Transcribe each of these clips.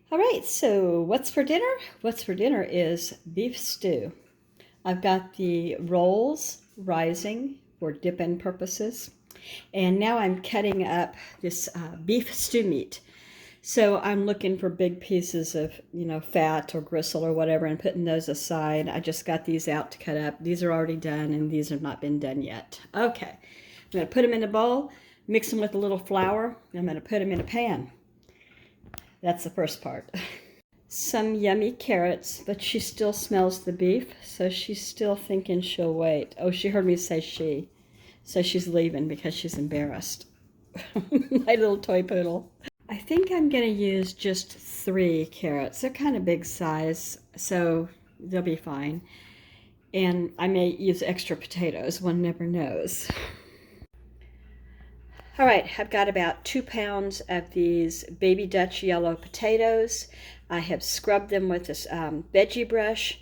All right, so what's for dinner? What's for dinner is beef stew. I've got the rolls rising for dip-in purposes. And now I'm cutting up this beef stew meat. So I'm looking for big pieces of, fat or gristle or whatever and putting those aside. I just got these out to cut up. These are already done and these have not been done yet. Okay, I'm going to put them in a bowl, mix them with a little flour, and I'm going to put them in a pan. That's the first part. Some yummy carrots, but she still smells the beef, so she's still thinking she'll wait. Oh, she heard me say she. So she's leaving because she's embarrassed. My little toy poodle. I think I'm going to use just 3 carrots. They're kind of big size, so they'll be fine. And I may use extra potatoes, one never knows. All right, I've got about 2 pounds of these Baby Dutch yellow potatoes. I have scrubbed them with this veggie brush.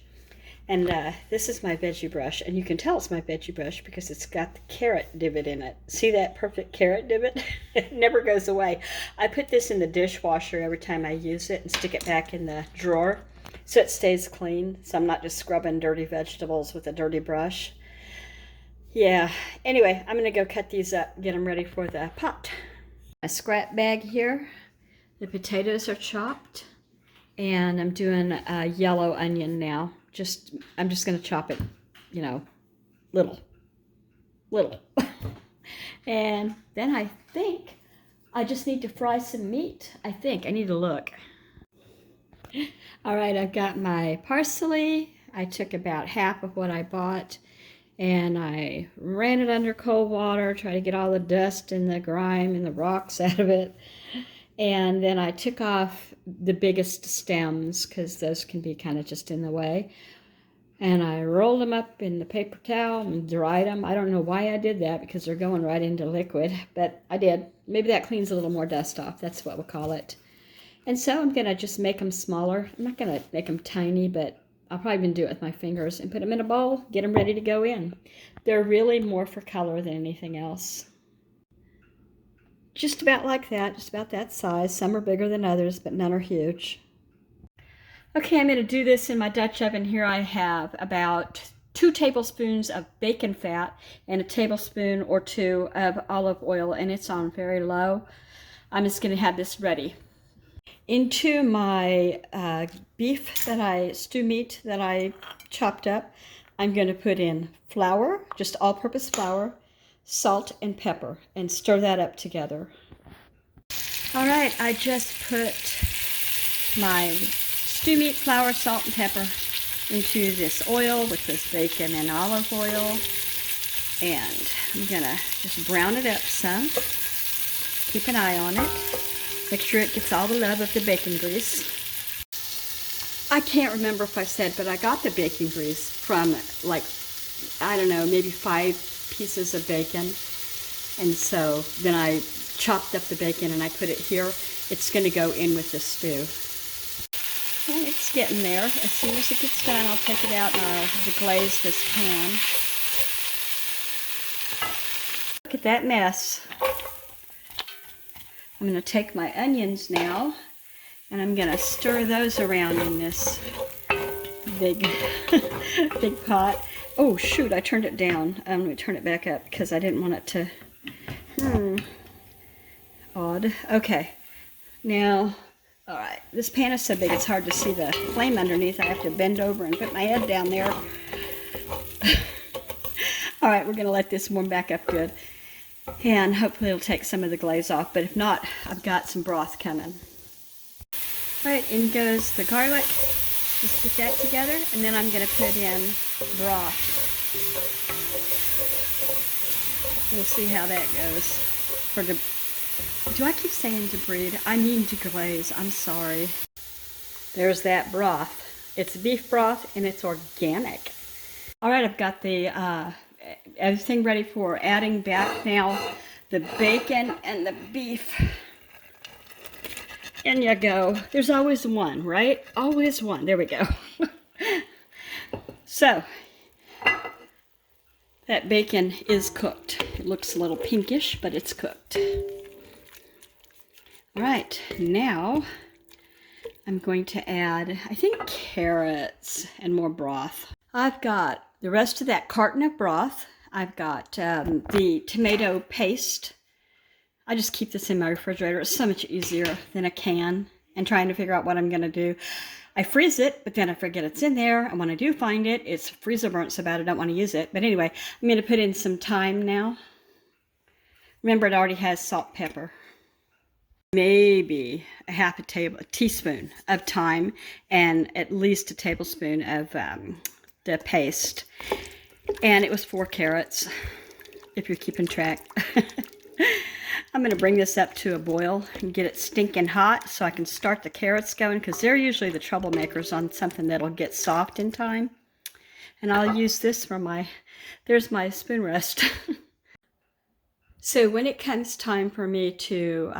And this is my veggie brush, and you can tell it's my veggie brush because it's got the carrot divot in it. See that perfect carrot divot? It never goes away. I put this in the dishwasher every time I use it and stick it back in the drawer so it stays clean, so I'm not just scrubbing dirty vegetables with a dirty brush. Yeah, anyway, I'm going to go cut these up, get them ready for the pot. A scrap bag here. The potatoes are chopped, and I'm doing a yellow onion now. I'm just going to chop it, little. And then I think I just need to fry some meat. I need to look. All right, I've got my parsley. I took about half of what I bought and I ran it under cold water, try to get all the dust and the grime and the rocks out of it. And then I took off the biggest stems because those can be kind of just in the way. And I rolled them up in the paper towel and dried them. I don't know why I did that because they're going right into liquid, but I did. Maybe that cleans a little more dust off. That's what we'll call it. And so I'm going to just make them smaller. I'm not going to make them tiny, but I'll probably even do it with my fingers and put them in a bowl, get them ready to go in. They're really more for color than anything else. Just about like that, just about that size. Some are bigger than others, but none are huge. Okay, I'm going to do this in my Dutch oven. Here I have about 2 tablespoons of bacon fat and a tablespoon or 2 of olive oil, and it's on very low. I'm just going to have this ready. Into my stew meat that I chopped up, I'm going to put in flour, just all-purpose flour, salt, and pepper, and stir that up together. All right, I just put my stew meat, flour, salt, and pepper into this oil, which was bacon and olive oil, and I'm going to just brown it up some. Keep an eye on it. Make sure it gets all the love of the bacon grease. I can't remember if I said, but I got the bacon grease from, maybe 5 pieces of bacon. And so then I chopped up the bacon and I put it here. It's going to go in with the stew. And it's getting there. As soon as it gets done, I'll take it out and I'll deglaze this pan. Look at that mess. I'm going to take my onions now, and I'm going to stir those around in this big, big pot. Oh, shoot, I turned it down. I'm going to turn it back up because I didn't want it to, odd. Okay, now, all right, this pan is so big it's hard to see the flame underneath. I have to bend over and put my head down there. All right, we're going to let this warm back up good. And hopefully it'll take some of the glaze off, but if not, I've got some broth coming. All right, in goes the garlic. Just put that together, and then I'm going to put in broth. We'll see how that goes. Do I keep saying to breed? I mean to glaze. I'm sorry. There's that broth. It's beef broth, and it's organic. All right, I've got the everything ready for adding back now the bacon and the beef. In you go. There's always one, right? Always one. There we go. So, that bacon is cooked. It looks a little pinkish, but it's cooked. All right, now I'm going to add, I think, carrots and more broth. I've got the rest of that carton of broth. I've got the tomato paste. I just keep this in my refrigerator. It's so much easier than a can and trying to figure out what I'm going to do. I freeze it, but then I forget it's in there. And when I do find it, it's freezer burnt so bad I don't want to use it. But anyway, I'm going to put in some thyme now. Remember, it already has salt, pepper. Maybe a half a teaspoon of thyme and at least a tablespoon of the paste. And it was 4 carrots, if you're keeping track. I'm going to bring this up to a boil and get it stinking hot so I can start the carrots going, because they're usually the troublemakers on something that'll get soft in time. And I'll use this for there's my spoon rest. So when it comes time for me to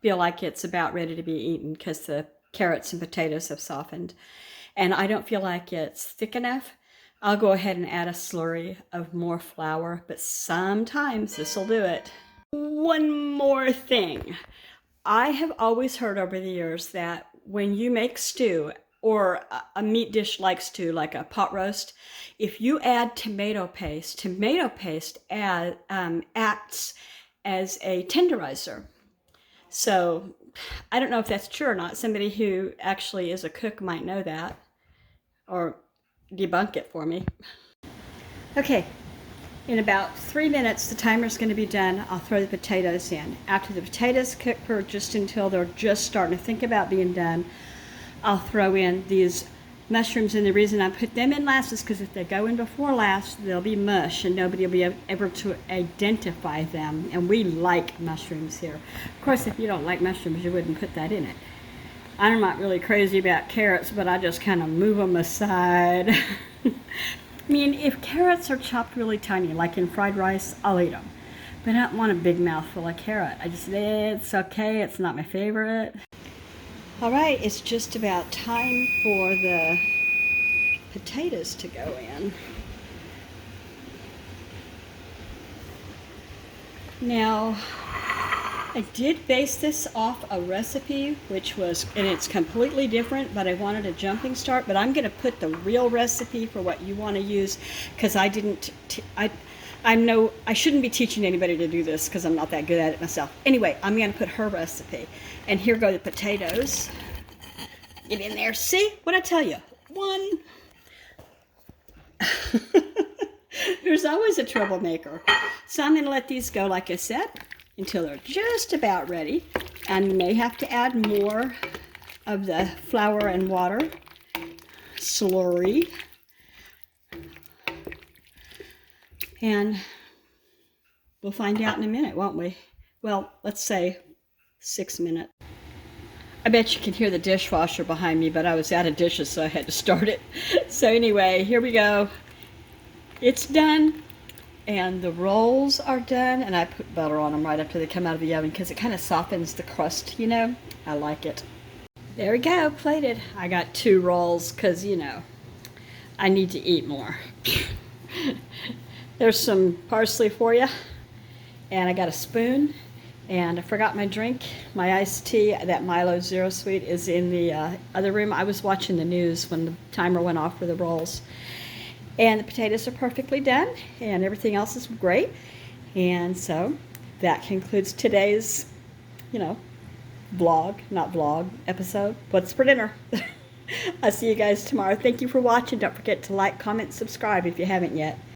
feel like it's about ready to be eaten, because the carrots and potatoes have softened, and I don't feel like it's thick enough, I'll go ahead and add a slurry of more flour, but sometimes this will do it. One more thing. I have always heard over the years that when you make stew, or a meat dish like stew, like a pot roast, if you add tomato paste acts as a tenderizer. So I don't know if that's true or not. Somebody who actually is a cook might know that, or debunk it for me. Okay, in about 3 minutes, the timer's going to be done. I'll throw the potatoes in. After the potatoes cook for just until they're just starting to think about being done, I'll throw in these mushrooms, and the reason I put them in last is because if they go in before last, they'll be mush and nobody will be able to identify them, and we like mushrooms here. Of course, if you don't like mushrooms, you wouldn't put that in it. I'm not really crazy about carrots, but I just kind of move them aside. I mean, if carrots are chopped really tiny, like in fried rice, I'll eat them. But I don't want a big mouthful of carrot. It's okay, it's not my favorite. All right, it's just about time for the potatoes to go in. Now, I did base this off a recipe, and it's completely different, but I wanted a jumping start. But I'm going to put the real recipe for what you want to use, because I shouldn't be teaching anybody to do this because I'm not that good at it myself. Anyway, I'm going to put her recipe. And here go the potatoes. Get in there. See? What'd I tell you? One. There's always a troublemaker. So I'm going to let these go, like I said, until they're just about ready. And you may have to add more of the flour and water slurry. And we'll find out in a minute, won't we? Well, let's say 6 minutes. I bet you can hear the dishwasher behind me, but I was out of dishes, so I had to start it. So anyway, here we go. It's done, and the rolls are done, and I put butter on them right after they come out of the oven because it kind of softens the crust, you know? I like it. There we go, plated. I got 2 rolls because, you know, I need to eat more. There's some parsley for you, and I got a spoon, and I forgot my drink. My iced tea, that Milo Zero Sweet, is in the other room. I was watching the news when the timer went off for the rolls. And the potatoes are perfectly done, and everything else is great. And so that concludes today's, episode. What's for dinner? I'll see you guys tomorrow. Thank you for watching. Don't forget to like, comment, subscribe if you haven't yet.